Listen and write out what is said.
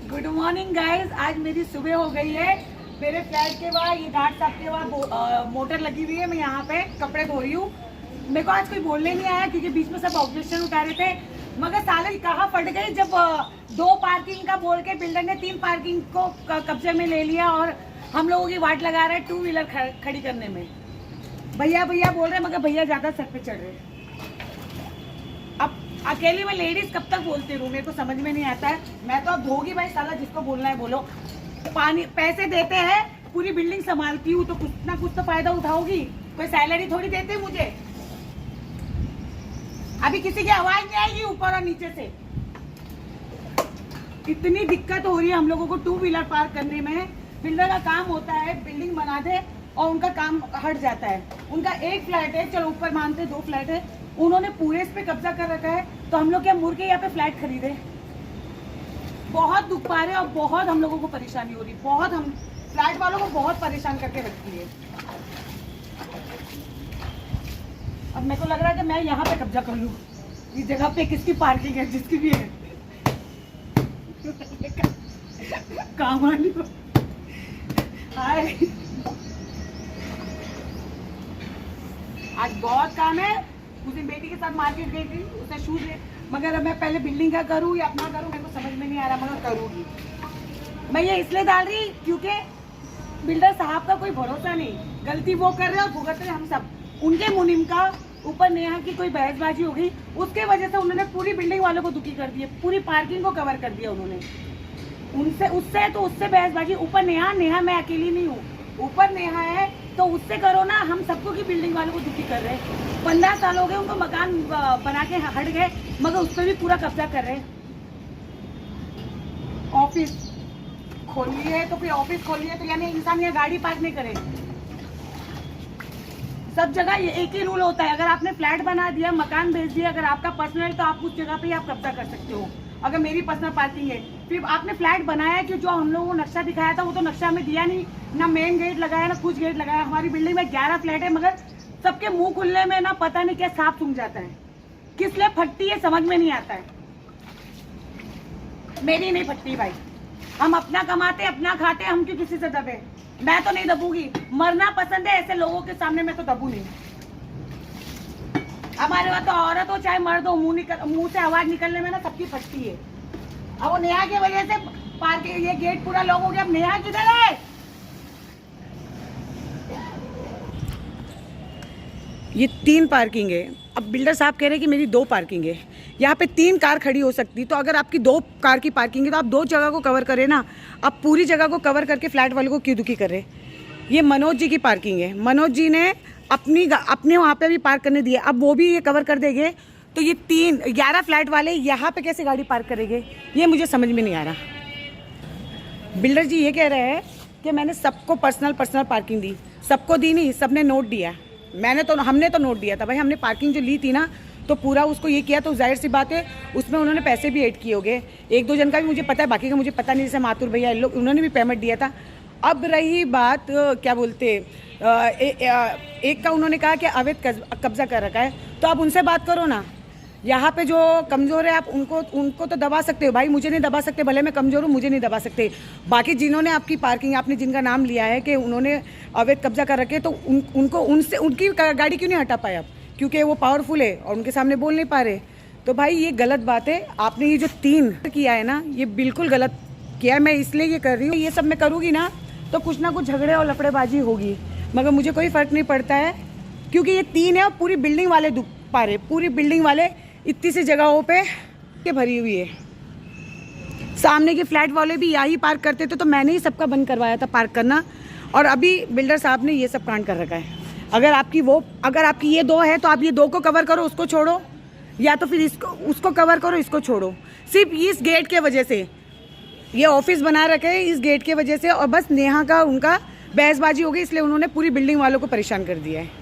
Good morning guys. आज मेरी सुबह हो गई है। मेरे फ्लैट के बाद ये घाट साहब के बाद मोटर लगी हुई है। मैं यहाँ पे कपड़े धो रही हूँ। मेरे को आज कोई बोलने नहीं आया क्योंकि बीच में सब ऑब्जेक्शन उठा रहे थे, मगर साले कहाँ फट गई जब 2 पार्किंग का बोल के बिल्डर ने 3 पार्किंग को कब्जे में ले लिया और हम लोगों की वाट लगा रहे 2 व्हीलर खड़ी करने में। भैया भैया बोल रहे मगर भैया ज्यादा सर पे चढ़ रहे। अब अकेली में लेडीज कब तक बोलती रहूं, मेरे को समझ में नहीं आता है। मैं तो अब धोगी भाई, साला जिसको बोलना है बोलो। पानी पैसे देते हैं, पूरी बिल्डिंग संभालती हूँ तो कुछ ना कुछ तो फायदा उठाओगी। कोई सैलरी थोड़ी देते मुझे। अभी किसी की आवाज नहीं आएगी ऊपर और नीचे से। इतनी दिक्कत हो रही है हम लोगों को 2 व्हीलर पार्क करने में। बिल्डर का काम होता है बिल्डिंग बना दे और उनका काम हट जाता है। उनका 1 फ्लैट है, चलो ऊपर मानते 2 फ्लैट है, उन्होंने पूरे इस पे कब्जा कर रखा है। तो हम लोग क्या मुर्गे यहाँ पे फ्लैट खरीदे। बहुत दुख पा रहे हैं और बहुत हम लोगों को परेशानी हो रही है। बहुत हम फ्लैट वालों को बहुत परेशान करके रखती है। अब मेरे को लग रहा है कि मैं यहाँ पे कब्जा कर लूँ। इस जगह पे किसकी पार्किंग है, जिसकी भी है। काम आनी हो। हाय, आज बहुत काम है। उस दिन बेटी के साथ मार्केट गई थी, उसे शूज है, मगर अब मैं पहले बिल्डिंग का करूँ या अपना करूँ मेरे को समझ में नहीं आ रहा, मगर करूँगी। मैं ये इसलिए डाल रही क्योंकि बिल्डर साहब का कोई भरोसा नहीं। गलती वो कर रहे और भुगत रहे हम सब। उनके मुनिम का ऊपर नेहा की कोई बहसबाजी हो गई, उसके वजह से उन्होंने पूरी बिल्डिंग वालों को दुखी कर दिया, पूरी पार्किंग को कवर कर दिया उन्होंने। उससे बहसबाजी। ऊपर नेहा मैं अकेली नहीं हूँ, ऊपर नेहा है तो उससे करो ना। हम सबको की बिल्डिंग वालों को दुखी कर रहे हैं। 15 साल हो गए उनको मकान बना के हट गए, मगर उस पर भी पूरा कब्जा कर रहे हैं। ऑफिस खोली है तो फिर ऑफिस खोली है तो यानी इंसान यहाँ गाड़ी पार्क नहीं करे। सब जगह ये एक ही रूल होता है, अगर आपने फ्लैट बना दिया, मकान बेच दिया, अगर आपका पर्सनल तो आप उस जगह पे आप कब्जा कर सकते हो। अगर मेरी पर्सनल पार्किंग है, फिर आपने फ्लैट बनाया कि जो हम लोगों को नक्शा दिखाया था वो तो नक्शा में दिया नहीं, ना मेन गेट लगाया ना कुछ गेट लगाया। हमारी बिल्डिंग में 11 फ्लैट है, मगर सबके मुंह खुलने में ना पता नहीं क्या सांप सूंघ जाता है। किस लिए फटती है समझ में नहीं आता है। मेरी नहीं फटती भाई, हम अपना कमाते अपना खाते, हम क्यों किसी से दबे। मैं तो नहीं दबूंगी, मरना पसंद है ऐसे लोगों के सामने, मैं तो दबू नहीं। हमारे वहाँ तो औरत हो चाहे मर्द हो, मुंह से आवाज निकलने में ना सबकी फटती है। अब वो नेहा की वजह से पार्किंग ये गेट पूरा लॉक हो गया। अब नेहा किधर है? ये 3 पार्किंग है। अब बिल्डर साहब कह रहे हैं कि मेरी 2 पार्किंग है, यहाँ पे 3 कार खड़ी हो सकती। तो अगर आपकी 2 कार की पार्किंग है तो आप 2 जगह को कवर करें ना। आप पूरी जगह को कवर करके फ्लैट वालों को क्यों दुखी कर रहे। ये मनोज जी की पार्किंग है, मनोज जी ने अपने वहाँ पे भी पार्क करने दिए, अब वो भी ये कवर कर देंगे तो ये 11 फ्लैट वाले यहाँ पे कैसे गाड़ी पार्क करेंगे, ये मुझे समझ में नहीं आ रहा। बिल्डर जी ये कह रहे हैं कि मैंने सबको पर्सनल पार्किंग दी। सबको दी नहीं, सबने नोट दिया। हमने तो नोट दिया था भाई। हमने पार्किंग जो ली थी ना तो पूरा उसको ये किया, तो जाहिर सी बात है उसमें उन्होंने पैसे भी ऐड किए होंगे। 1-2 जन का भी मुझे पता है, बाकी का मुझे पता नहीं। जैसे मातुर भैया लोग, उन्होंने भी पेमेंट दिया था। अब रही बात क्या बोलते एक का उन्होंने कहा कि अवैध कब्जा कर रखा है, तो आप उनसे बात करो ना। यहाँ पे जो कमज़ोर है आप उनको तो दबा सकते हो भाई, मुझे नहीं दबा सकते। भले मैं कमज़ोर हूँ, मुझे नहीं दबा सकते। बाकी जिन्होंने आपकी पार्किंग, आपने जिनका नाम लिया है कि उन्होंने अवैध कब्जा कर रखे, तो उनकी गाड़ी क्यों नहीं हटा पाए आप? क्योंकि वो पावरफुल है और उनके सामने बोल नहीं पा रहे। तो भाई ये गलत बात है। आपने ये जो 3 किया है ना, ये बिल्कुल गलत किया है। मैं इसलिए ये कर रही हूँ, ये सब मैं करूँगी ना तो कुछ ना कुछ झगड़े और लफड़ेबाजी होगी, मगर मुझे कोई फ़र्क नहीं पड़ता है क्योंकि ये 3 है और पूरी बिल्डिंग वाले दुख पा रहे। पूरी बिल्डिंग वाले इतनी सी जगहों पे के भरी हुई है। सामने के फ्लैट वाले भी यही पार्क करते थे, तो मैंने ही सबका बंद करवाया था पार्क करना। और अभी बिल्डर साहब ने ये सब कांड कर रखा है। अगर आपकी ये 2 है तो आप ये 2 को कवर करो, उसको छोड़ो, या तो फिर उसको कवर करो, इसको छोड़ो। सिर्फ इस गेट के वजह से ये ऑफिस बना रखे हैं, इस गेट के वजह से। और बस नेहा का उनका बहसबाजी हो गई, इसलिए उन्होंने पूरी बिल्डिंग वालों को परेशान कर दिया है।